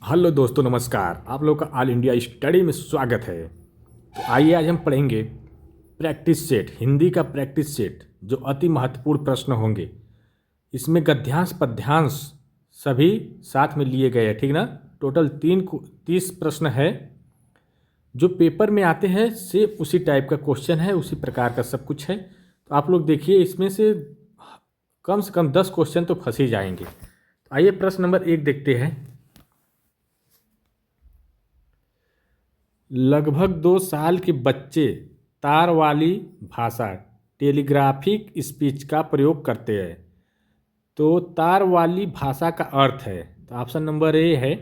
Hello दोस्तों, नमस्कार। आप लोग का ऑल इंडिया स्टडी में स्वागत है। तो आइए आज हम पढ़ेंगे प्रैक्टिस सेट, हिंदी का प्रैक्टिस सेट, जो अति महत्वपूर्ण प्रश्न होंगे। इसमें गद्यांश पद्यांश सभी साथ में लिए गए हैं, ठीक ना। टोटल 30 प्रश्न है जो पेपर में आते हैं। सेम उसी टाइप का क्वेश्चन है, उसी प्रकार का सब कुछ है। तो आप लोग देखिए, इसमें से कम 10 क्वेश्चन तो फंस ही जाएंगे। तो आइए प्रश्न नंबर 1 देखते हैं। लगभग 2 साल के बच्चे तार वाली भाषा टेलीग्राफिक स्पीच का प्रयोग करते हैं। तो तार वाली भाषा का अर्थ है, तो ऑप्शन नंबर ए है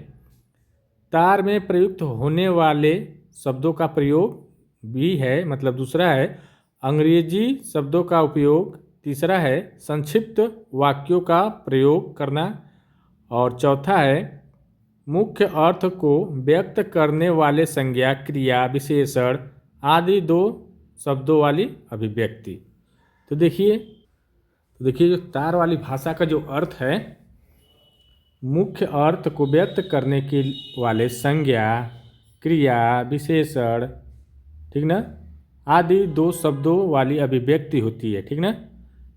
तार में प्रयुक्त होने वाले शब्दों का प्रयोग। बी है, मतलब दूसरा है अंग्रेजी शब्दों का उपयोग। तीसरा है संक्षिप्त वाक्यों का प्रयोग करना। और चौथा है मुख्य अर्थ को व्यक्त करने वाले संज्ञा क्रिया विशेषण आदि दो शब्दों वाली अभिव्यक्ति। तो देखिए जो तार वाली भाषा का जो अर्थ है, मुख्य अर्थ को व्यक्त करने के वाले संज्ञा क्रिया विशेषण, ठीक ना, आदि दो शब्दों वाली अभिव्यक्ति होती है, ठीक ना।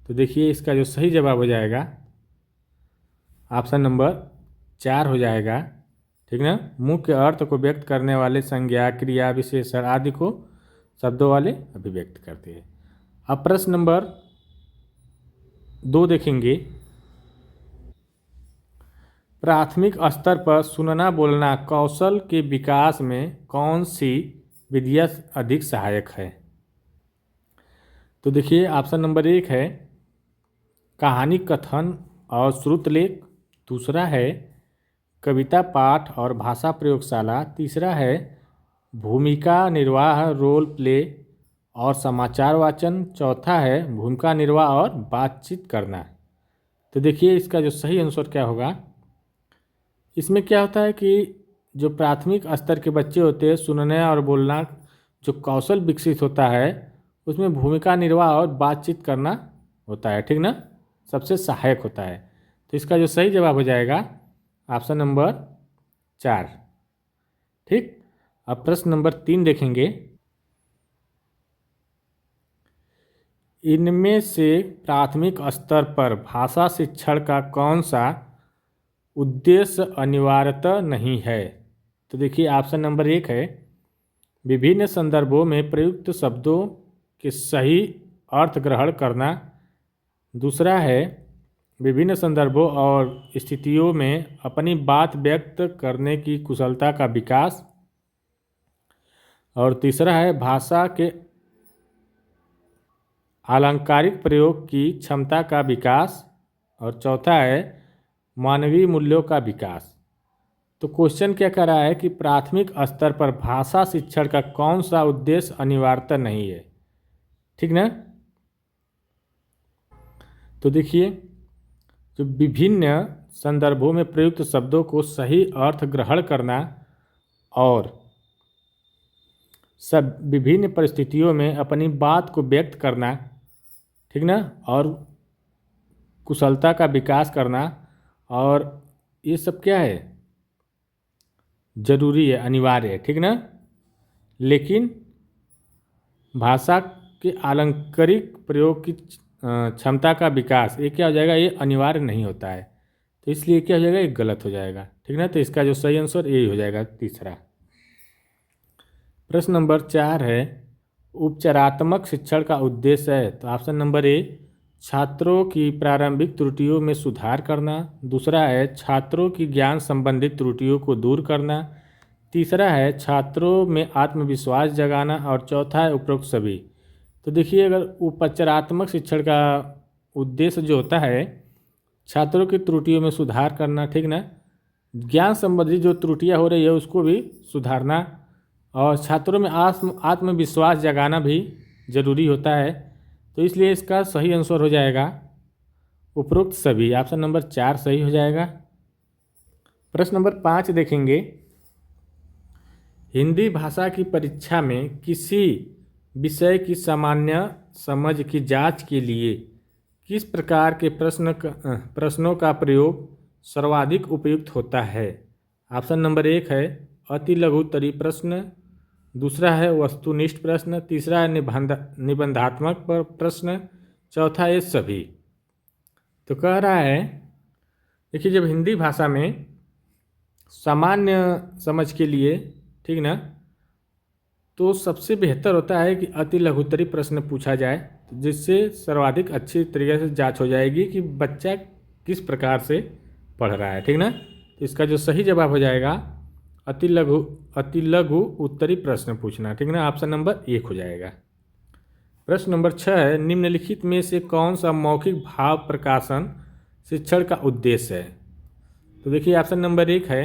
तो देखिए इसका जो सही जवाब हो जाएगा ऑप्शन नंबर 4 हो जाएगा, ठीक ना। मुख्य अर्थ को व्यक्त करने वाले संज्ञा क्रिया विशेषण आदि को शब्दों वाले अभिव्यक्त करते हैं। अब प्रश्न नंबर 2 देखेंगे। प्राथमिक स्तर पर सुनना बोलना कौशल के विकास में कौन सी विधियाँ अधिक सहायक है। तो देखिए ऑप्शन नंबर 1 है कहानी कथन और श्रुतलेख। दूसरा है कविता पाठ और भाषा प्रयोगशाला। तीसरा है भूमिका निर्वाह रोल प्ले और समाचार वाचन। चौथा है भूमिका निर्वाह और बातचीत करना। तो देखिए इसका जो सही आंसर क्या होगा। इसमें क्या होता है कि जो प्राथमिक स्तर के बच्चे होते हैं, सुनने और बोलना जो कौशल विकसित होता है, उसमें भूमिका निर्वाह और बातचीत करना होता है, ठीक ना, सबसे सहायक होता है। तो इसका जो सही जवाब हो जाएगा ऑप्शन नंबर 4, ठीक। अब प्रश्न नंबर 3 देखेंगे। इनमें से प्राथमिक स्तर पर भाषा शिक्षण का कौन सा उद्देश्य अनिवार्यतः नहीं है। तो देखिए ऑप्शन नंबर 1 है विभिन्न संदर्भों में प्रयुक्त शब्दों के सही अर्थ ग्रहण करना। दूसरा है विभिन्न संदर्भों और स्थितियों में अपनी बात व्यक्त करने की कुशलता का विकास। और तीसरा है भाषा के अलंकारिक प्रयोग की क्षमता का विकास। और चौथा है मानवीय मूल्यों का विकास। तो क्वेश्चन क्या कर रहा है कि प्राथमिक स्तर पर भाषा शिक्षण का कौन सा उद्देश्य अनिवार्यता नहीं है, ठीक ना। तो देखिए जो विभिन्न संदर्भों में प्रयुक्त शब्दों को सही अर्थ ग्रहण करना और सब विभिन्न परिस्थितियों में अपनी बात को व्यक्त करना, ठीक ना, और कुशलता का विकास करना, और ये सब क्या है, जरूरी है, अनिवार्य है, ठीक ना। लेकिन भाषा के अलंकारिक प्रयोग की क्षमता का विकास, ये क्या हो जाएगा, ये अनिवार्य नहीं होता है। तो इसलिए क्या हो जाएगा, ये गलत हो जाएगा, ठीक ना। तो इसका जो सही आंसर यही हो जाएगा, तीसरा। प्रश्न नंबर 4 है उपचारात्मक शिक्षण का उद्देश्य है। तो ऑप्शन नंबर ए छात्रों की प्रारंभिक त्रुटियों में सुधार करना। दूसरा है छात्रों की ज्ञान संबंधित त्रुटियों को दूर करना। तीसरा है छात्रों में आत्मविश्वास जगाना। और चौथा है उपरोक्त सभी। तो देखिए अगर उपचारात्मक शिक्षण का उद्देश्य जो होता है छात्रों की त्रुटियों में सुधार करना, ठीक ना, ज्ञान संबंधी जो त्रुटियां हो रही है उसको भी सुधारना, और छात्रों में आत्मविश्वास जगाना भी जरूरी होता है। तो इसलिए इसका सही आंसर हो जाएगा उपरोक्त सभी। ऑप्शन नंबर 4 सही हो जाएगा। प्रश्न नंबर 5 देखेंगे। हिंदी भाषा की परीक्षा में किसी विषय की सामान्य समझ की जांच के लिए किस प्रकार के प्रश्नों का प्रयोग सर्वाधिक उपयुक्त होता है। ऑप्शन नंबर 1 है अति लघु उत्तरीय प्रश्न, दूसरा है वस्तुनिष्ठ प्रश्न, तीसरा है निबंधात्मक प्रश्न, चौथा है सभी। तो कह रहा है देखिए, जब हिंदी भाषा में सामान्य समझ के लिए, ठीक ना, तो सबसे बेहतर होता है कि अति लघुत्तरीय प्रश्न पूछा जाए, जिससे सर्वाधिक अच्छी तरीके से जांच हो जाएगी कि बच्चा किस प्रकार से पढ़ रहा है, ठीक ना। तो इसका जो सही जवाब हो जाएगा अति लघु उत्तरीय प्रश्न पूछना, ठीक ना। ऑप्शन नंबर 1 हो जाएगा। प्रश्न नंबर 6 है निम्नलिखित में से कौन सा मौखिक भाव प्रकाशन शिक्षण का उद्देश्य है। तो देखिए ऑप्शन नंबर 1 है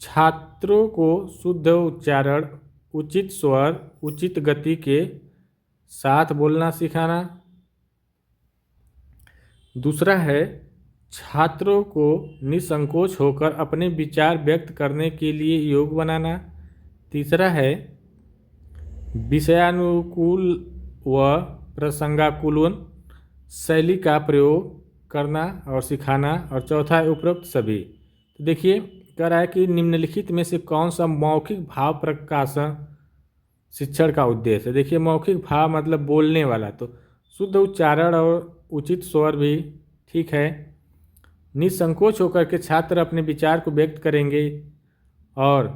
छात्रों को शुद्ध उच्चारण, उचित स्वर, उचित गति के साथ बोलना सिखाना। दूसरा है छात्रों को निसंकोच होकर अपने विचार व्यक्त करने के लिए योग्य बनाना। तीसरा है विषयानुकूल व प्रसंगानुकूल शैली का प्रयोग करना और सिखाना। और चौथा है उपरोक्त सभी। तो देखिए कह रहा है कि निम्नलिखित में से कौन सा मौखिक भाव प्रकाशन शिक्षण का उद्देश्य है। देखिए मौखिक भाव मतलब बोलने वाला, तो शुद्ध उच्चारण और उचित स्वर भी ठीक है। निसंकोच होकर के छात्र अपने विचार को व्यक्त करेंगे और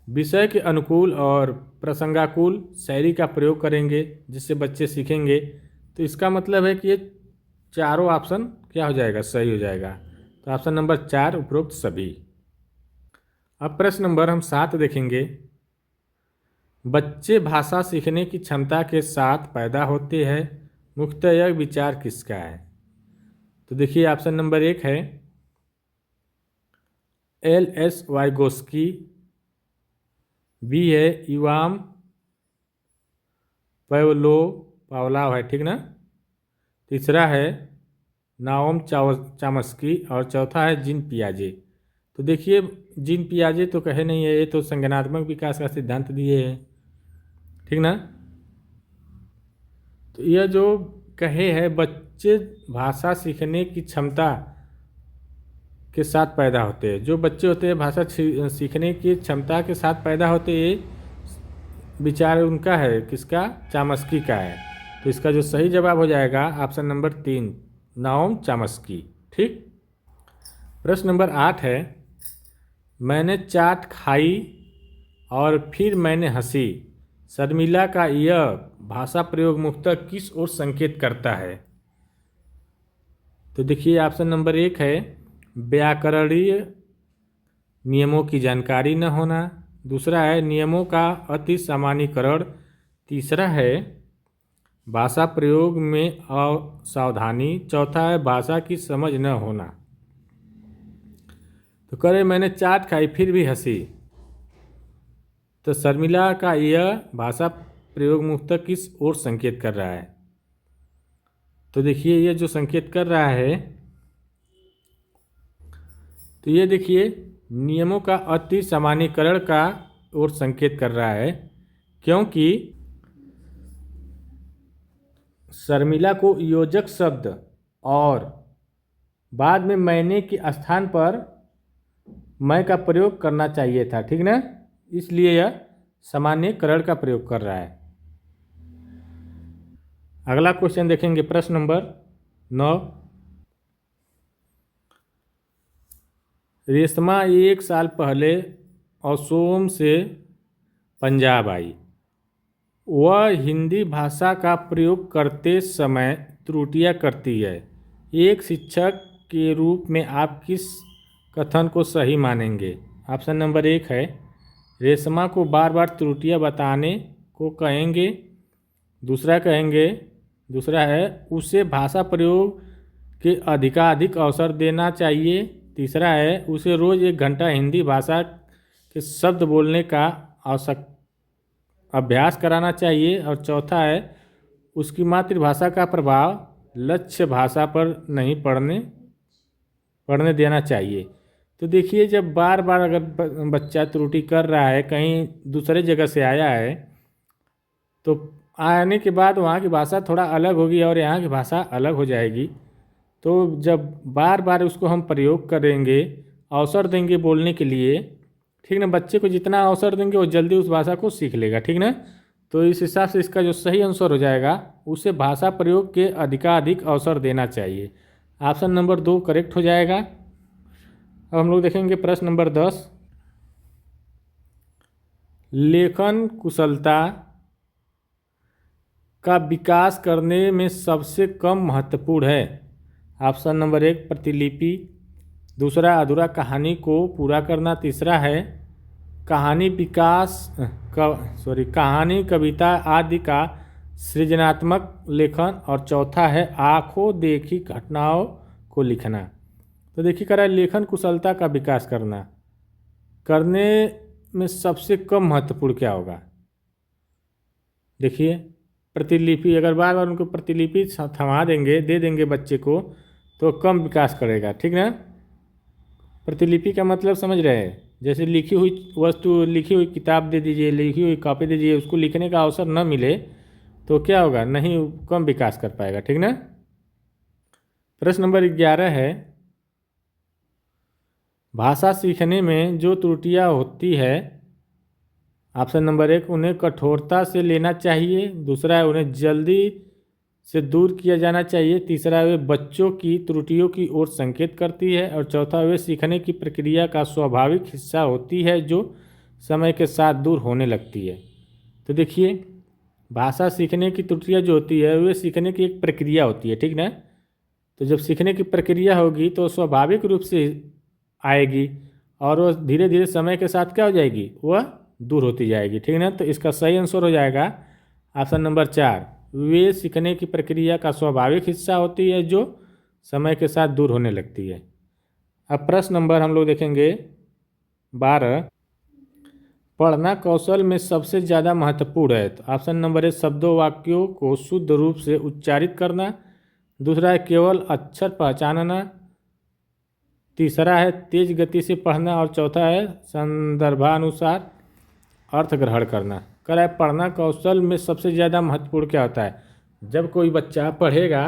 विषय के अनुकूल और प्रसंगानुकूल शैली का प्रयोग करेंगे, जिससे बच्चे सीखेंगे। तो इसका मतलब है कि ये चारों ऑप्शन क्या हो जाएगा, सही हो जाएगा। तो ऑप्शन नंबर 4 उपरोक्त सभी। अब प्रश्न नंबर हम 7 देखेंगे। बच्चे भाषा सीखने की क्षमता के साथ पैदा होते हैं, मुख्यतः यह विचार किसका है। तो देखिए ऑप्शन नंबर 1 है L.S. वाइगोस्की, बी है इवान पावलोव है, ठीक ना। तीसरा है नाओम चामस्की और चौथा है जीन पियाजे। तो देखिए जीन पियाजे तो कहे नहीं है, ये तो संज्ञानात्मक विकास का सिद्धांत दिए हैं, ठीक ना। तो यह जो कहे है बच्चे भाषा सीखने की क्षमता के साथ पैदा होते हैं, जो बच्चे होते हैं भाषा सीखने की क्षमता के साथ पैदा होते हैं, विचार उनका है, किसका, चामस्की का है। तो इसका जो सही जवाब हो जाएगा ऑप्शन नंबर 3 नाओम चामस्की, ठीक। प्रश्न नंबर 8 है मैंने चाट खाई और फिर मैंने हंसी, शर्मिला का यह भाषा प्रयोग मुख्यतः किस ओर संकेत करता है। तो देखिए ऑप्शन नंबर 1 है व्याकरणीय नियमों की जानकारी न होना। दूसरा है नियमों का अति सामान्यीकरण। तीसरा है भाषा प्रयोग में असावधानी। चौथा है भाषा की समझ न होना। तो करे मैंने चाट खाई फिर भी हंसी, तो शर्मिला का यह भाषा प्रयोग मुख्यतः किस ओर संकेत कर रहा है। तो देखिए ये जो संकेत कर रहा है, तो ये देखिए नियमों का अति सामान्यीकरण का ओर संकेत कर रहा है, क्योंकि शर्मिला को योजक शब्द और बाद में मैंने के स्थान पर मैं का प्रयोग करना चाहिए था, ठीक ना। इसलिए यह सामान्यीकरण का प्रयोग कर रहा है। अगला क्वेश्चन देखेंगे, प्रश्न नंबर 9। रेशमा 1 साल पहले असोम से पंजाब आई। वह हिंदी भाषा का प्रयोग करते समय त्रुटियां करती है। एक शिक्षक के रूप में आप किस कथन को सही मानेंगे। ऑप्शन नंबर 1 है रेशमा को बार बार त्रुटियां बताने को कहेंगे। दूसरा है उसे भाषा प्रयोग के अधिकाधिक अवसर देना चाहिए। तीसरा है उसे रोज़ 1 घंटा हिंदी भाषा के शब्द बोलने का अभ्यास कराना चाहिए। और चौथा है उसकी मातृभाषा का प्रभाव लक्ष्य भाषा पर नहीं पढ़ने देना चाहिए। तो देखिए जब बार बार अगर बच्चा त्रुटि कर रहा है, कहीं दूसरे जगह से आया है, तो आने के बाद वहाँ की भाषा थोड़ा अलग होगी और यहाँ की भाषा अलग हो जाएगी। तो जब बार बार उसको हम प्रयोग करेंगे अवसर देंगे बोलने के लिए, ठीक ना, बच्चे को जितना अवसर देंगे वो जल्दी उस भाषा को सीख लेगा, ठीक ना। तो इस हिसाब से इसका जो सही आंसर हो जाएगा, उसे भाषा प्रयोग के अधिकाधिक अवसर देना चाहिए। ऑप्शन नंबर 2 करेक्ट हो जाएगा। अब हम लोग देखेंगे प्रश्न नंबर 10। लेखन कुशलता का विकास करने में सबसे कम महत्वपूर्ण है। ऑप्शन नंबर 1 प्रतिलिपि, दूसरा अधूरा कहानी को पूरा करना, तीसरा है कहानी कहानी कविता आदि का सृजनात्मक लेखन, और चौथा है आंखों देखी घटनाओं को लिखना। तो देखिए कह रहा है लेखन कुशलता का विकास करने में सबसे कम महत्वपूर्ण क्या होगा। देखिए प्रतिलिपि, अगर बार बार उनको प्रतिलिपि थमा देंगे, दे देंगे बच्चे को, तो कम विकास करेगा, ठीक ना। प्रतिलिपि का मतलब समझ रहे हैं, जैसे लिखी हुई वस्तु, लिखी हुई किताब दे दीजिए, लिखी हुई कॉपी दे दीजिए, उसको लिखने का अवसर न मिले तो क्या होगा, नहीं, कम विकास कर पाएगा, ठीक ना। प्रश्न नंबर 11 है, भाषा सीखने में जो त्रुटियां होती है। ऑप्शन नंबर 1 उन्हें कठोरता से लेना चाहिए, दूसरा है उन्हें जल्दी से दूर किया जाना चाहिए, तीसरा वे बच्चों की त्रुटियों की ओर संकेत करती है, और चौथा वे सीखने की प्रक्रिया का स्वाभाविक हिस्सा होती है जो समय के साथ दूर होने लगती है। तो देखिए भाषा सीखने की त्रुटियां जो होती है वे सीखने की एक प्रक्रिया होती है, ठीक ना। तो जब सीखने की प्रक्रिया होगी तो स्वाभाविक रूप से आएगी, और वो धीरे धीरे समय के साथ क्या हो जाएगी, वह दूर होती जाएगी, ठीक ना। तो इसका सही आंसर हो जाएगा ऑप्शन नंबर 4, वे सीखने की प्रक्रिया का स्वाभाविक हिस्सा होती है जो समय के साथ दूर होने लगती है। अब प्रश्न नंबर हम लोग देखेंगे 12, पढ़ना कौशल में सबसे ज़्यादा महत्वपूर्ण है। तो ऑप्शन नंबर 1 शब्दों वाक्यों को शुद्ध रूप से उच्चारित करना, दूसरा है केवल अक्षर पहचानना, तीसरा है तेज गति से पढ़ना, और चौथा है संदर्भानुसार अर्थ ग्रहण करना। कह रहा है पढ़ना कौशल में सबसे ज़्यादा महत्वपूर्ण क्या होता है। जब कोई बच्चा पढ़ेगा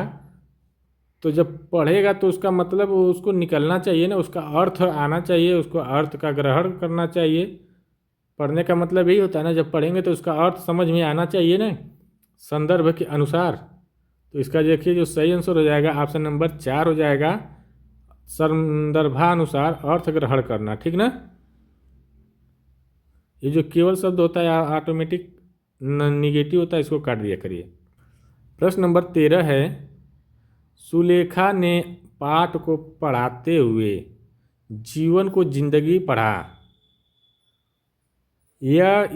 तो जब पढ़ेगा तो उसका मतलब उसको निकलना चाहिए ना, उसका अर्थ आना चाहिए, उसको अर्थ का ग्रहण करना चाहिए। पढ़ने का मतलब यही होता है ना, जब पढ़ेंगे तो उसका अर्थ समझ में आना चाहिए ना, संदर्भ के अनुसार। तो इसका देखिए जो सही आंसर हो जाएगा ऑप्शन नंबर 4 हो जाएगा, संदर्भानुसार अर्थ ग्रहण करना, ठीक ना। ये जो केवल शब्द होता है ऑटोमेटिक निगेटिव होता है, इसको काट दिया करिए। प्रश्न नंबर 13 है, सुलेखा ने पाठ को पढ़ाते हुए जीवन को जिंदगी पढ़ा। यह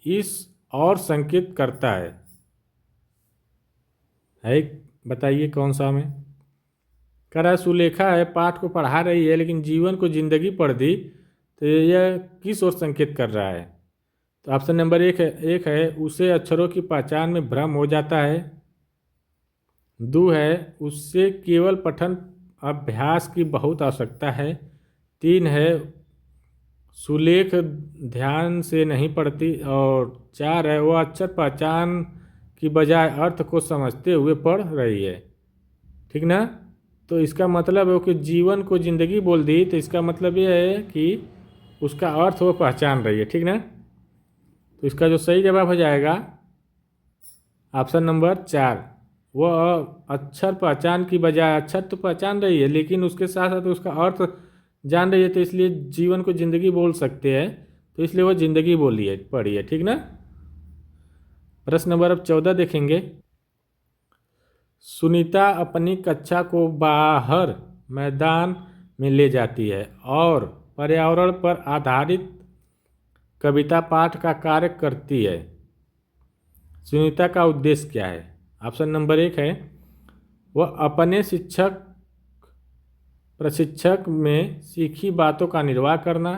इस और संकेत करता है बताइए कौन सा में। कह रहा है सुलेखा है पाठ को पढ़ा रही है लेकिन जीवन को जिंदगी पढ़ दी, तो यह किस ओर संकेत कर रहा है। तो ऑप्शन नंबर एक है उसे अक्षरों की पहचान में भ्रम हो जाता है, 2 है उससे केवल पठन अभ्यास की बहुत आवश्यकता है, 3 है सुलेख ध्यान से नहीं पढ़ती, और 4 है वह अक्षर पहचान की बजाय अर्थ को समझते हुए पढ़ रही है, ठीक ना। तो इसका मतलब है कि जीवन को जिंदगी बोल दी, तो इसका मतलब यह है कि उसका अर्थ वो पहचान रही है, ठीक ना। तो इसका जो सही जवाब हो जाएगा ऑप्शन नंबर 4, वह अक्षर पहचान की बजाय अक्षर तो पहचान रही है लेकिन उसके साथ साथ उसका अर्थ जान रही है, तो इसलिए जीवन को जिंदगी बोल सकते हैं, तो इसलिए वो जिंदगी बोली है, पढ़ी है, ठीक ना। प्रश्न नंबर अब 14 देखेंगे। सुनीता अपनी कक्षा को बाहर मैदान में ले जाती है और पर्यावरण पर आधारित कविता पाठ का कार्य करती है। सुनीता का उद्देश्य क्या है। ऑप्शन नंबर 1 है वह अपने प्रशिक्षक में सीखी बातों का निर्वाह करना,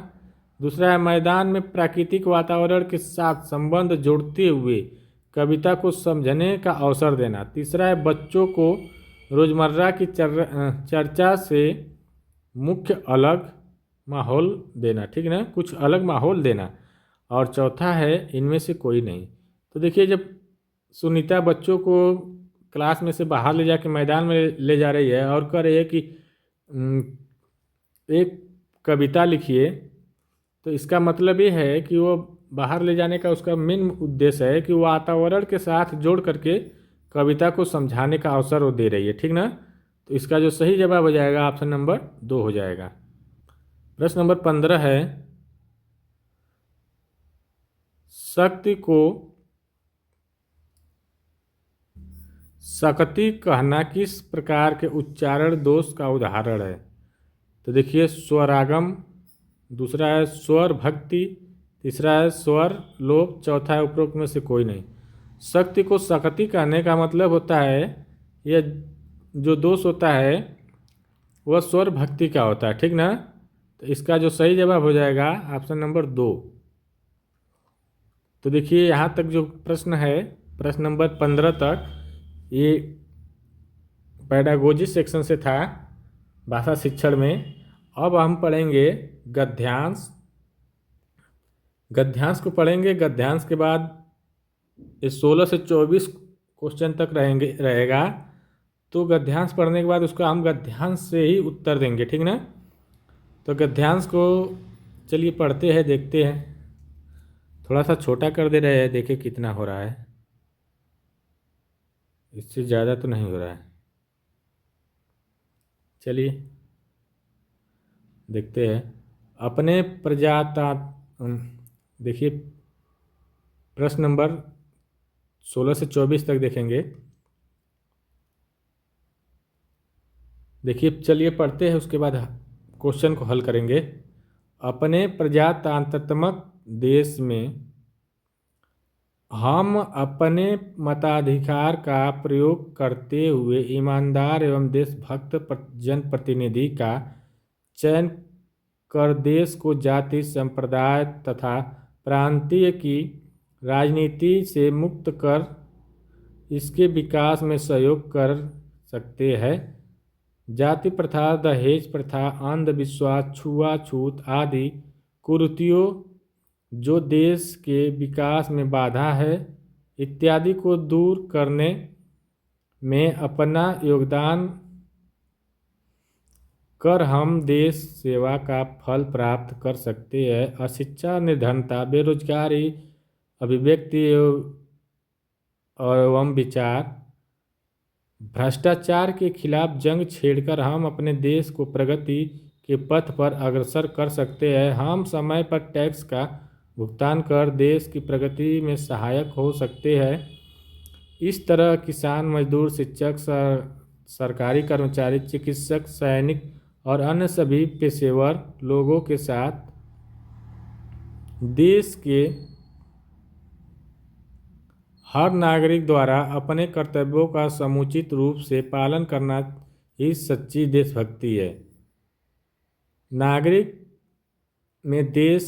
दूसरा है मैदान में प्राकृतिक वातावरण के साथ संबंध जोड़ते हुए कविता को समझने का अवसर देना, तीसरा है बच्चों को रोजमर्रा की चर्चा से मुख्य अलग माहौल देना, ठीक ना, कुछ अलग माहौल देना, और चौथा है इनमें से कोई नहीं। तो देखिए जब सुनीता बच्चों को क्लास में से बाहर ले जाके मैदान में ले जा रही है और कह रही है कि उम, एक कविता लिखिए, तो इसका मतलब ये है कि वो बाहर ले जाने का उसका मेन उद्देश्य है कि वो वातावरण के साथ जोड़ करके कविता को समझाने का अवसर वो दे रही है, ठीक ना। तो इसका जो सही जवाब हो जाएगा ऑप्शन नंबर 2 हो जाएगा। प्रश्न नंबर 15 है, शक्ति को सकती कहना किस प्रकार के उच्चारण दोष का उदाहरण है। तो देखिए, स्वरागम, दूसरा है स्वर भक्ति, तीसरा है स्वर लोप, चौथा है उपरोक्त में से कोई नहीं। शक्ति को सकती कहने का मतलब होता है, यह जो दोष होता है वह स्वर भक्ति का होता है, ठीक ना। तो इसका जो सही जवाब हो जाएगा ऑप्शन नंबर 2। तो देखिए, यहाँ तक जो प्रश्न है, प्रश्न नंबर 15 तक, ये पैडागोजी सेक्शन से था, भाषा शिक्षण में। अब हम पढ़ेंगे गद्यांश। गद्यांश को पढ़ेंगे, गद्यांश के बाद ये 16 से 24 क्वेश्चन तक रहेगा। तो गद्यांश पढ़ने के बाद उसका हम गद्यांश से ही उत्तर देंगे, ठीक ना। तो गद्यांश को चलिए पढ़ते हैं, देखते हैं। थोड़ा सा छोटा कर दे रहे हैं, देखिए कितना हो रहा है, इससे ज़्यादा तो नहीं हो रहा है। चलिए देखते हैं। अपने प्रजाता देखिए, प्रश्न नंबर 16 से 24 तक देखेंगे। देखिए, चलिए पढ़ते हैं, उसके बाद क्वेश्चन को हल करेंगे। अपने प्रजातांत्रात्मक देश में हम अपने मताधिकार का प्रयोग करते हुए ईमानदार एवं देशभक्त जनप्रतिनिधि का चयन कर देश को जाति, संप्रदाय तथा प्रांतीय की राजनीति से मुक्त कर इसके विकास में सहयोग कर सकते हैं। जाति प्रथा, दहेज प्रथा, अंधविश्वास, छुआछूत आदि कुरीतियों जो देश के विकास में बाधा है, इत्यादि को दूर करने में अपना योगदान कर हम देश सेवा का फल प्राप्त कर सकते हैं। अशिक्षा, निर्धनता, बेरोजगारी, अभिव्यक्ति एवं विचार, भ्रष्टाचार के खिलाफ जंग छेड़कर हम अपने देश को प्रगति के पथ पर अग्रसर कर सकते हैं। हम समय पर टैक्स का भुगतान कर देश की प्रगति में सहायक हो सकते हैं। इस तरह किसान, मजदूर, शिक्षक, सरकारी कर्मचारी, चिकित्सक, सैनिक और अन्य सभी पेशेवर लोगों के साथ देश के हर नागरिक द्वारा अपने कर्तव्यों का समुचित रूप से पालन करना ही सच्ची देशभक्ति है। नागरिक में देश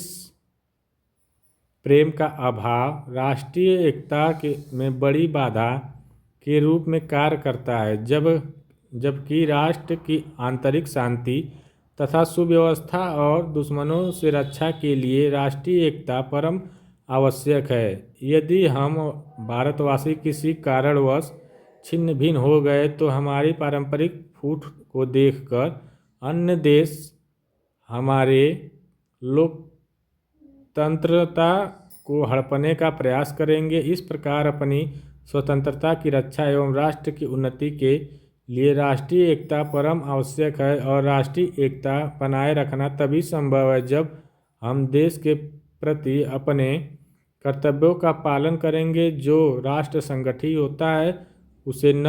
प्रेम का अभाव राष्ट्रीय एकता में बड़ी बाधा के रूप में कार्य करता है, जबकि राष्ट्र की आंतरिक शांति तथा सुव्यवस्था और दुश्मनों से रक्षा के लिए राष्ट्रीय एकता परम आवश्यक है। यदि हम भारतवासी किसी कारणवश छिन्न भिन्न हो गए तो हमारी पारंपरिक फूट को देखकर अन्य देश हमारे लोकतंत्रता को हड़पने का प्रयास करेंगे। इस प्रकार अपनी स्वतंत्रता की रक्षा एवं राष्ट्र की उन्नति के लिए राष्ट्रीय एकता परम आवश्यक है, और राष्ट्रीय एकता बनाए रखना तभी संभव है जब हम देश के प्रति अपने कर्तव्यों का पालन करेंगे। जो राष्ट्र संगठित होता है उसे न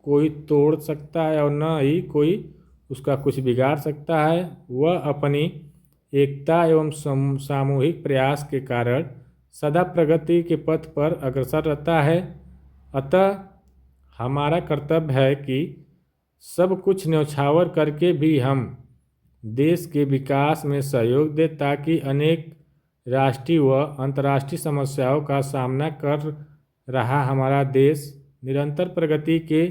कोई तोड़ सकता है और न ही कोई उसका कुछ बिगाड़ सकता है। वह अपनी एकता एवं सामूहिक प्रयास के कारण सदा प्रगति के पथ पर अग्रसर रहता है। अतः हमारा कर्तव्य है कि सब कुछ न्यौछावर करके भी हम देश के विकास में सहयोग दें, ताकि अनेक राष्ट्रीय व अंतर्राष्ट्रीय समस्याओं का सामना कर रहा हमारा देश निरंतर प्रगति के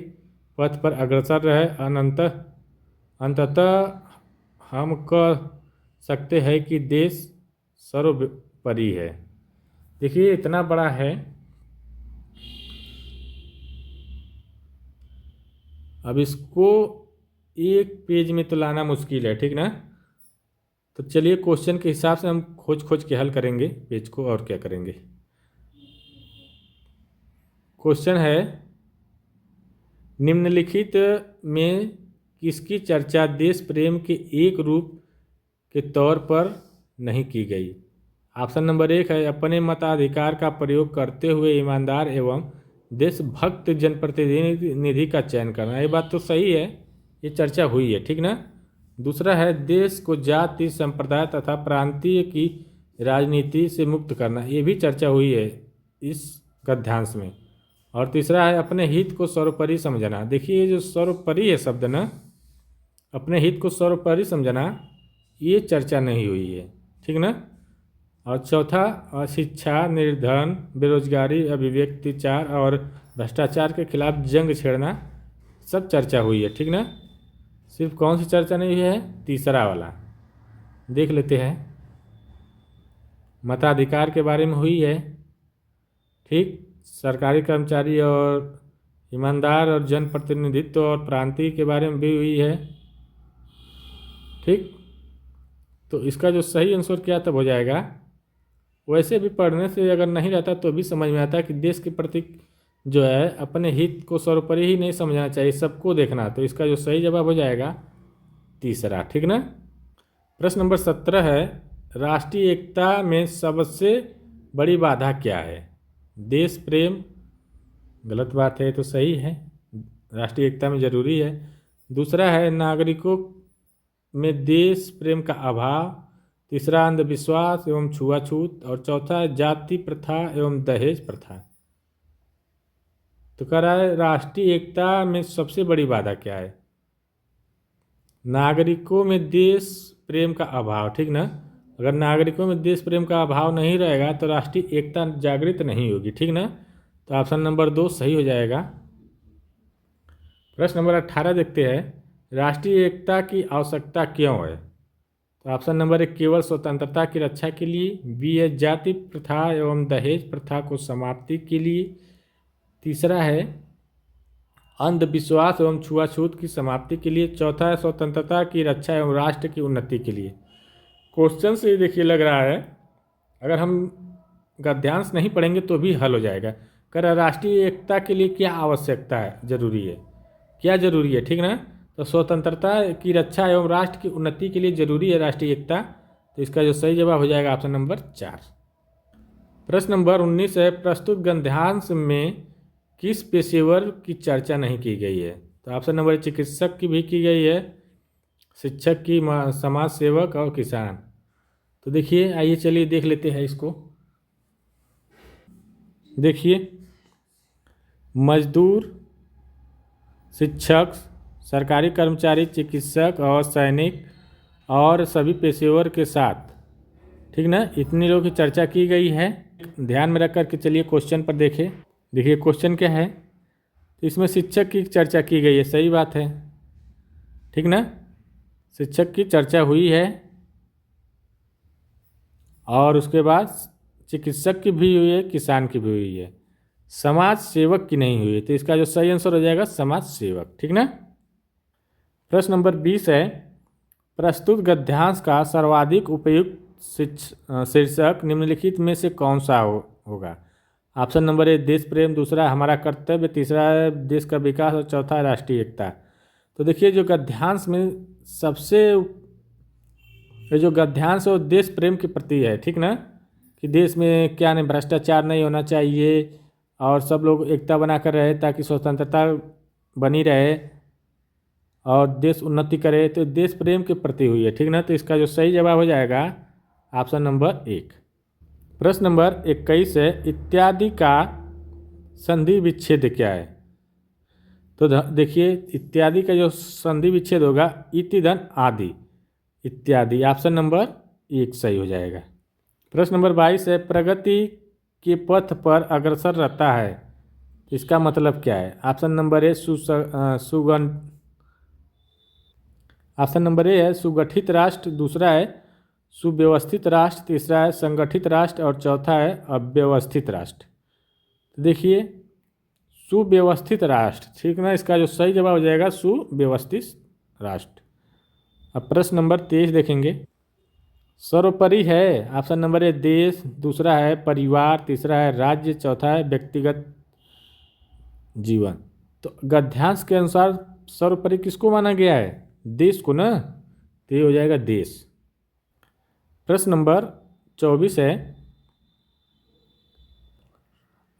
पथ पर अग्रसर रहे। अंततः हम कह सकते हैं कि देश सर्वोपरि है। देखिए, इतना बड़ा है। अब इसको एक पेज में तो लाना मुश्किल है, ठीक ना। तो चलिए क्वेश्चन के हिसाब से हम खोज खोज के हल करेंगे पेज को, और क्या करेंगे। क्वेश्चन है, निम्नलिखित में किसकी चर्चा देश प्रेम के एक रूप के तौर पर नहीं की गई। ऑप्शन नंबर 1 है, अपने मताधिकार का प्रयोग करते हुए ईमानदार एवं देशभक्त जनप्रतिनिधि का चयन करना। ये बात तो सही है, ये चर्चा हुई है, ठीक ना। दूसरा है, देश को जाति संप्रदाय तथा प्रांतीय की राजनीति से मुक्त करना। ये भी चर्चा हुई है इस गद्यांश में। और तीसरा है, अपने हित को सर्वोपरि समझना। देखिए ये जो सर्वोपरि है शब्द ना, अपने हित को सर्वोपरि समझना, ये चर्चा नहीं हुई है, ठीक ना। और चौथा, अशिक्षा, निर्धन, बेरोजगारी, अभिव्यक्तिचार और भ्रष्टाचार के खिलाफ जंग छेड़ना, सब चर्चा हुई है, ठीक ना। सिर्फ कौन सी चर्चा नहीं हुई है, तीसरा वाला देख लेते हैं। मताधिकार के बारे में हुई है, ठीक। सरकारी कर्मचारी और ईमानदार और जनप्रतिनिधित्व और प्रांतीय के बारे में भी हुई है, ठीक। तो इसका जो सही आंसर क्या तब हो जाएगा। वैसे भी पढ़ने से अगर नहीं रहता तो भी समझ में आता है कि देश के प्रति जो है अपने हित को सर्वोपरि ही नहीं समझना चाहिए, सबको देखना। तो इसका जो सही जवाब हो जाएगा तीसरा, ठीक ना। प्रश्न नंबर 17 है, राष्ट्रीय एकता में सबसे बड़ी बाधा क्या है। देश प्रेम, गलत बात है, तो सही है, राष्ट्रीय एकता में जरूरी है। दूसरा है, नागरिकों में देश प्रेम का अभाव। तीसरा, अंधविश्वास एवं छुआछूत। और चौथा है, जाति प्रथा एवं दहेज प्रथा। तो कह रहा है राष्ट्रीय एकता में सबसे बड़ी बाधा क्या है, नागरिकों में देश प्रेम का अभाव, ठीक ना। अगर नागरिकों में देश प्रेम का अभाव नहीं रहेगा तो राष्ट्रीय एकता जागृत नहीं होगी, ठीक ना। तो ऑप्शन नंबर 2 सही हो जाएगा। प्रश्न नंबर 18 देखते हैं, राष्ट्रीय एकता की आवश्यकता क्यों है। तो ऑप्शन नंबर 1, केवल स्वतंत्रता की रक्षा के लिए। बी है, जाति प्रथा एवं दहेज प्रथा को समाप्ति के लिए। तीसरा है, अंधविश्वास एवं छुआछूत की समाप्ति के लिए। चौथा है, स्वतंत्रता की रक्षा एवं राष्ट्र की उन्नति के लिए। क्वेश्चन से देखिए लग रहा है अगर हम गद्यांश नहीं पढ़ेंगे तो भी हल हो जाएगा। कर राष्ट्रीय एकता के लिए क्या आवश्यकता है, जरूरी है, क्या जरूरी है, ठीक ना। तो स्वतंत्रता की रक्षा एवं राष्ट्र की उन्नति के लिए जरूरी है राष्ट्रीय एकता। तो इसका जो सही जवाब हो जाएगा ऑप्शन नंबर 4। प्रश्न नंबर 19 है, प्रस्तुत गद्यांश में किस पेशेवर की चर्चा नहीं की गई है। तो ऑप्शन नंबर, चिकित्सक की भी की गई है, शिक्षक की, समाज सेवक और किसान। तो देखिए आइए चलिए देख लेते हैं इसको। देखिए, मजदूर, शिक्षक, सरकारी कर्मचारी, चिकित्सक और सैनिक और सभी पेशेवर के साथ, ठीक ना, इतने लोगों की चर्चा की गई है। ध्यान में रख कर के चलिए क्वेश्चन पर देखें। देखिए क्वेश्चन क्या है, तो इसमें शिक्षक की चर्चा की गई है, सही बात है, ठीक ना। शिक्षक की चर्चा हुई है और उसके बाद चिकित्सक की भी हुई है, किसान की भी हुई है, समाज सेवक की नहीं हुई है। तो इसका जो सही आंसर हो जाएगा समाज सेवक, ठीक ना। प्रश्न नंबर 20 है, प्रस्तुत गद्यांश का सर्वाधिक उपयुक्त शीर्षक निम्नलिखित में से कौन सा होगा। ऑप्शन नंबर 1, देश प्रेम। दूसरा, हमारा कर्तव्य। तीसरा है, देश का विकास। और चौथा है, राष्ट्रीय एकता। तो देखिए जो गद्यांश में सबसे, जो गद्यांश है वो देश प्रेम के प्रति है, ठीक ना, कि देश में क्या नहीं, भ्रष्टाचार नहीं होना चाहिए और सब लोग एकता बना कर रहे ताकि स्वतंत्रता बनी रहे और देश उन्नति करे। तो देश प्रेम के प्रति हुई है, ठीक ना। तो इसका जो सही जवाब हो जाएगा ऑप्शन नंबर 1। प्रश्न नंबर 21 है, इत्यादि का संधि विच्छेद क्या है। तो देखिए इत्यादि का जो संधि विच्छेद होगा, इति धन आदि, इत्यादि। ऑप्शन नंबर 1 सही हो जाएगा। प्रश्न नंबर 22 है, प्रगति के पथ पर अग्रसर रहता है, इसका मतलब क्या है। Option number A, option number A है सुगठित राष्ट्र। दूसरा है सुव्यवस्थित राष्ट्र। तीसरा है संगठित राष्ट्र। और चौथा है अव्यवस्थित राष्ट्र। तो देखिए सुव्यवस्थित राष्ट्र, ठीक ना, इसका जो सही जवाब हो जाएगा सुव्यवस्थित राष्ट्र। अब प्रश्न नंबर 23 देखेंगे। सर्वोपरि है ऑप्शन नंबर ए देश, दूसरा है परिवार, तीसरा है राज्य, चौथा है व्यक्तिगत जीवन। तो गद्यांश के अनुसार सर्वोपरि किसको माना गया है? देश को ना, तो ये हो जाएगा देश। प्रश्न नंबर 24 है,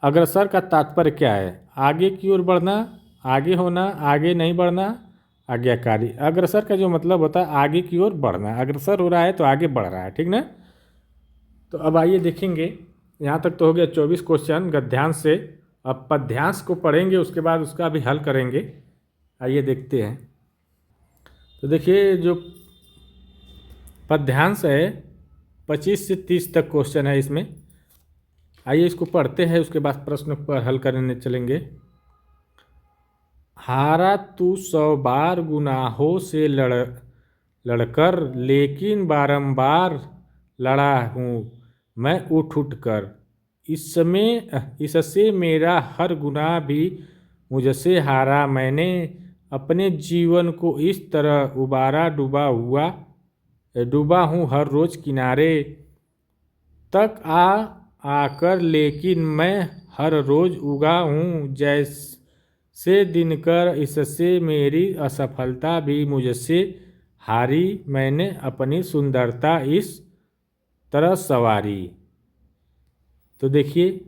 अग्रसर का तात्पर्य क्या है? आगे की ओर बढ़ना, आगे होना, आगे नहीं बढ़ना, आज्ञाकारी। अग्रसर का जो मतलब होता है आगे की ओर बढ़ना, अग्रसर हो रहा है तो आगे बढ़ रहा है, ठीक ना। तो अब आइए देखेंगे, यहाँ तक तो हो गया 24 क्वेश्चन गद्यांश से। अब पद्यांश को पढ़ेंगे, उसके बाद उसका भी हल करेंगे। आइए देखते हैं। तो देखिए जो पद्यांश है 25 से 30 तक क्वेश्चन है इसमें। आइए इसको पढ़ते हैं, उसके बाद प्रश्न पर हल करने चलेंगे। हारा तू 100 बार गुनाहों से लड़कर, लेकिन बारंबार लड़ा हूँ मैं उठ उठ कर। इससे मेरा हर गुनाह भी मुझसे हारा। मैंने अपने जीवन को इस तरह उबारा, डूबा हूँ हर रोज किनारे तक आकर, लेकिन मैं हर रोज उगा हूँ जैसे दिनकर। इससे मेरी असफलता भी मुझसे हारी। मैंने अपनी सुंदरता इस तरह सवारी। तो देखिए,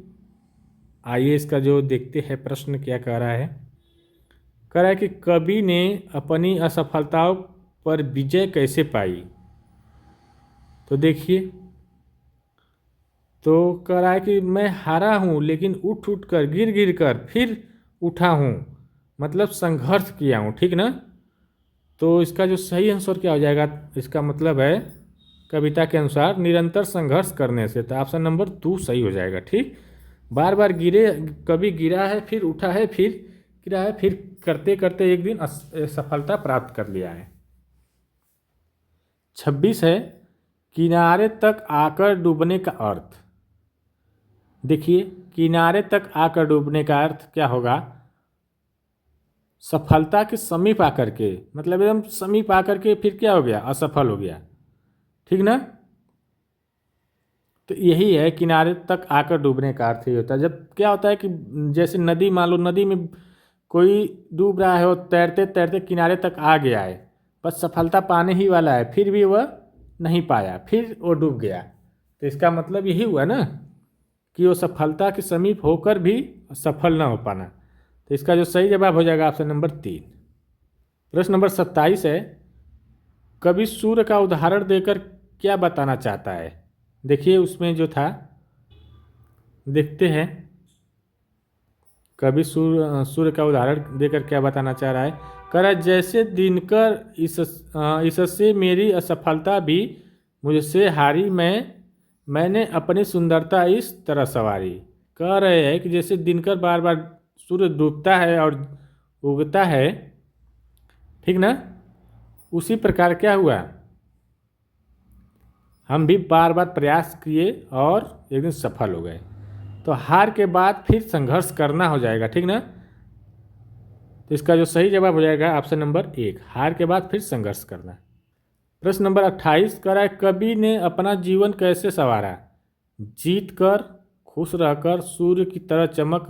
आइए इसका जो देखते हैं प्रश्न क्या कह रहा है। कह रहा है कि कवि ने अपनी असफलताओं पर विजय कैसे पाई। तो देखिए, तो कह रहा है कि मैं हारा हूँ लेकिन उठ उठ कर, गिर गिर कर फिर उठा हूँ, मतलब संघर्ष किया हूँ, ठीक ना। तो इसका जो सही आंसर क्या हो जाएगा? इसका मतलब है कविता के अनुसार निरंतर संघर्ष करने से। तो ऑप्शन नंबर 2 सही हो जाएगा, ठीक। बार बार कभी गिरा है, फिर उठा है, फिर गिरा है, फिर करते करते एक दिन सफलता प्राप्त कर लिया है। 26 है, किनारे तक आकर डूबने का अर्थ। देखिए, किनारे तक आकर डूबने का अर्थ क्या होगा? सफलता के समीप आकर के, मतलब एकदम समीप आकर के फिर क्या हो गया? असफल हो गया, ठीक ना। तो यही है, किनारे तक आकर डूबने का अर्थ ही होता है। जब क्या होता है कि जैसे नदी, मान लो नदी में कोई डूब रहा है और तैरते तैरते किनारे तक आ गया है, बस सफलता पाने ही वाला है, फिर भी वह नहीं पाया, फिर वो डूब गया। तो इसका मतलब यही हुआ ना कि वो सफलता के समीप होकर भी सफल ना हो पाना। तो इसका जो सही जवाब हो जाएगा ऑप्शन नंबर 3। प्रश्न नंबर 27 है, कवि सूर्य का उदाहरण देकर क्या बताना चाहता है। देखिए उसमें जो था, देखते हैं कवि सूर्य का उदाहरण देकर क्या बताना चाह रहा है। कह रहा है जैसे दिनकर इससे मेरी असफलता भी मुझसे हारी, मैंने अपनी सुंदरता इस तरह सवारी। कह रहे हैं कि जैसे दिनकर बार बार सूर्य डूबता है और उगता है, ठीक ना, उसी प्रकार क्या हुआ, हम भी बार बार प्रयास किए और एक दिन सफल हो गए। तो हार के बाद फिर संघर्ष करना हो जाएगा, ठीक ना। तो इसका जो सही जवाब हो जाएगा ऑप्शन नंबर 1, हार के बाद फिर संघर्ष करना। प्रश्न नंबर 28 कह रहा है, कवि ने अपना जीवन कैसे संवारा। जीत कर, खुश रहकर, सूर्य की तरह चमक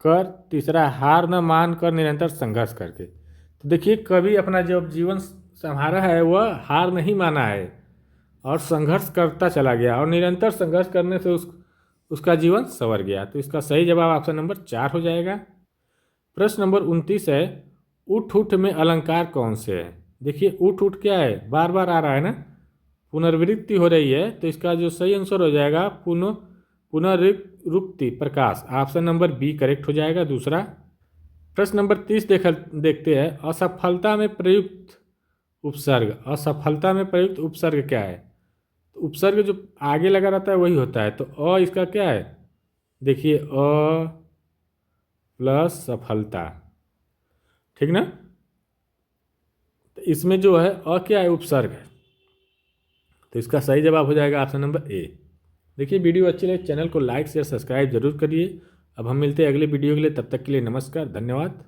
कर, तीसरा हार न मान कर, निरंतर संघर्ष करके। तो देखिए, कवि अपना जो जीवन संवारा है वह हार नहीं माना है और संघर्ष करता चला गया, और निरंतर संघर्ष करने से उसका जीवन संवर गया। तो इसका सही जवाब ऑप्शन नंबर 4 हो जाएगा। प्रश्न नंबर 29 है, उठ उठ में अलंकार कौन से है। देखिए उठ उठ क्या है, बार बार आ रहा है ना, पुनर्वृत्ति हो रही है। तो इसका जो सही आंसर हो जाएगा पुनरुक्ति प्रकाश, ऑप्शन नंबर बी करेक्ट हो जाएगा, दूसरा। प्रश्न नंबर 30 देखते हैं, असफलता में प्रयुक्त उपसर्ग। असफलता में प्रयुक्त उपसर्ग क्या है। तो उपसर्ग जो आगे लगा रहता है वही होता है। तो अ इसका क्या है, देखिए अ प्लस सफलता, ठीक ना। तो इसमें जो है अ क्या है, उपसर्ग है। तो इसका सही जवाब हो जाएगा ऑप्शन नंबर ए। देखिए वीडियो अच्छी लगे चैनल को लाइक शेयर सब्सक्राइब जरूर करिए। अब हम मिलते हैं अगले वीडियो के लिए, तब तक के लिए नमस्कार, धन्यवाद।